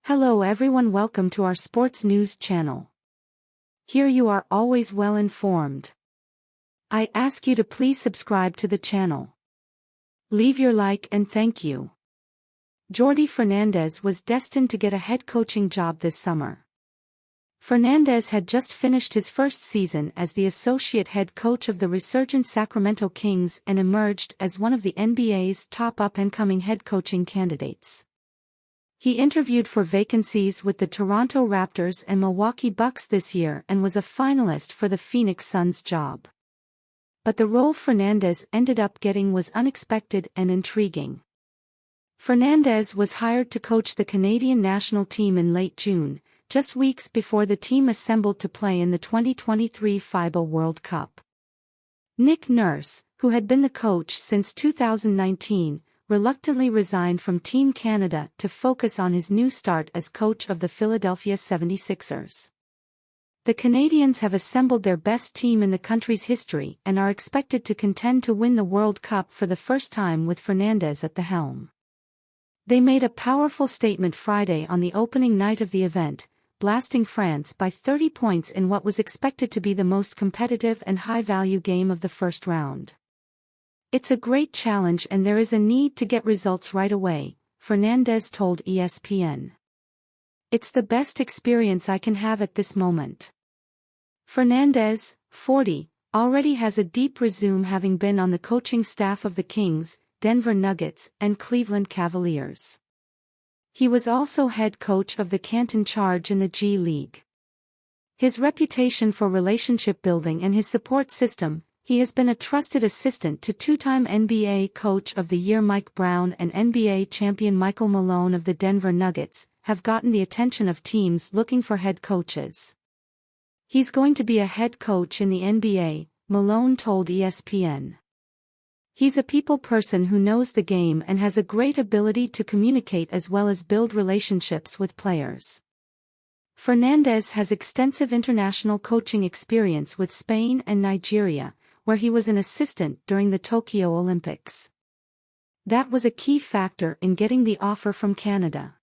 Hello everyone, welcome to our sports news channel. Here you are always well informed. I ask you to please subscribe to the channel. Leave your like and thank you. Jordi Fernandez was destined to get a head coaching job this summer. Fernandez had just finished his first season as the associate head coach of the resurgent Sacramento Kings and emerged as one of the NBA's top up-and-coming head coaching candidates. He interviewed for vacancies with the Toronto Raptors and Milwaukee Bucks this year and was a finalist for the Phoenix Suns job. But the role Fernandez ended up getting was unexpected and intriguing. Fernandez was hired to coach the Canadian national team in late June, just weeks before the team assembled to play in the 2023 FIBA World Cup. Nick Nurse, who had been the coach since 2019, reluctantly resigned from Team Canada to focus on his new start as coach of the Philadelphia 76ers. The Canadians have assembled their best team in the country's history and are expected to contend to win the World Cup for the first time with Fernandez at the helm. They made a powerful statement Friday on the opening night of the event, blasting France by 30 points in what was expected to be the most competitive and high-value game of the first round. "It's a great challenge and there is a need to get results right away," Fernandez told ESPN. "It's the best experience I can have at this moment." Fernandez, 40, already has a deep resume, having been on the coaching staff of the Kings, Denver Nuggets, and Cleveland Cavaliers. He was also head coach of the Canton Charge in the G League. His reputation for relationship building and his support system. He has been a trusted assistant to two-time NBA Coach of the Year Mike Brown and NBA champion Michael Malone of the Denver Nuggets, have gotten the attention of teams looking for head coaches. "He's going to be a head coach in the NBA," Malone told ESPN. "He's a people person who knows the game and has a great ability to communicate as well as build relationships with players." Fernandez has extensive international coaching experience with Spain and Nigeria, where he was an assistant during the Tokyo Olympics. That was a key factor in getting the offer from Canada.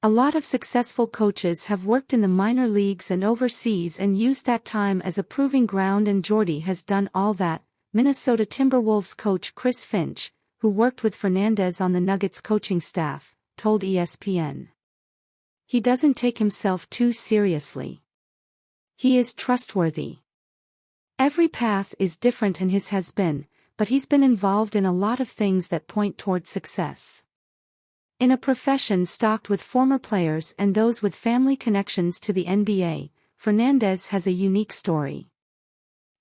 A lot of successful coaches have worked in the minor leagues and overseas and used that time as a proving ground, and Jordi has done all that, Minnesota Timberwolves coach Chris Finch, who worked with Fernandez on the Nuggets coaching staff, told ESPN. "He doesn't take himself too seriously. He is trustworthy. Every path is different and his has been, but he's been involved in a lot of things that point toward success. In a profession stocked with former players and those with family connections to the NBA, Fernandez has a unique story.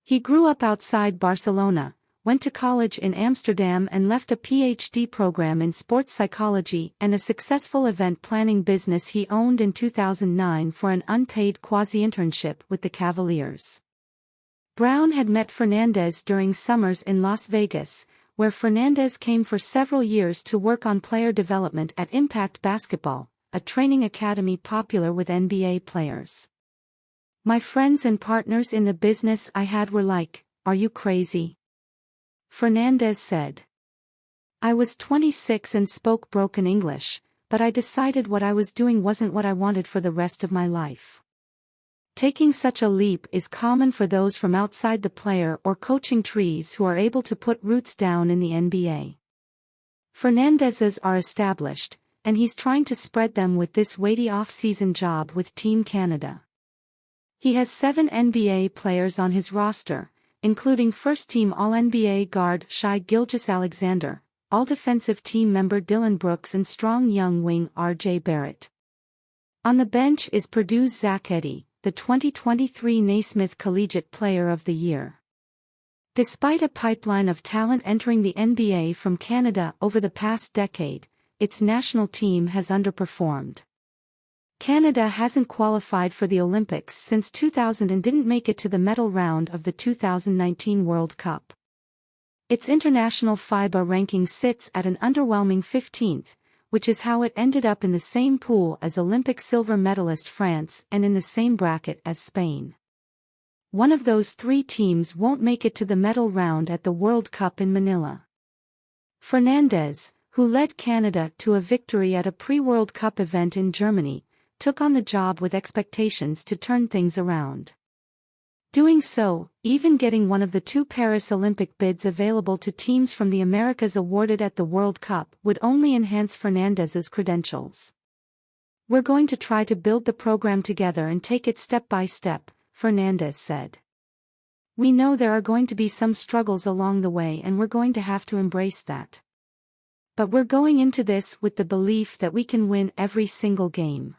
He grew up outside Barcelona, went to college in Amsterdam and left a PhD program in sports psychology and a successful event planning business he owned in 2009 for an unpaid quasi-internship with the Cavaliers." Brown had met Fernandez during summers in Las Vegas, where Fernandez came for several years to work on player development at Impact Basketball, a training academy popular with NBA players. "My friends and partners in the business I had were like, 'Are you crazy?' Fernandez said. "I was 26 and spoke broken English, but I decided what I was doing wasn't what I wanted for the rest of my life." Taking such a leap is common for those from outside the player or coaching trees who are able to put roots down in the NBA. Fernandez's are established, and he's trying to spread them with this weighty off-season job with Team Canada. He has 7 NBA players on his roster, including first-team All-NBA guard Shai Gilgeous-Alexander, All-Defensive Team member Dylan Brooks and strong young wing RJ Barrett. On the bench is Purdue's Zach Edey, the 2023 Naismith Collegiate Player of the Year. Despite a pipeline of talent entering the NBA from Canada over the past decade, its national team has underperformed. Canada hasn't qualified for the Olympics since 2000 and didn't make it to the medal round of the 2019 World Cup. Its international FIBA ranking sits at an underwhelming 15th, which is how it ended up in the same pool as Olympic silver medalist France and in the same bracket as Spain. One of those 3 teams won't make it to the medal round at the World Cup in Manila. Fernandez, who led Canada to a victory at a pre-World Cup event in Germany, took on the job with expectations to turn things around. Doing so, even getting one of the 2 Paris Olympic bids available to teams from the Americas awarded at the World Cup would only enhance Fernandez's credentials. "We're going to try to build the program together and take it step by step," Fernandez said. "We know there are going to be some struggles along the way and we're going to have to embrace that. But we're going into this with the belief that we can win every single game."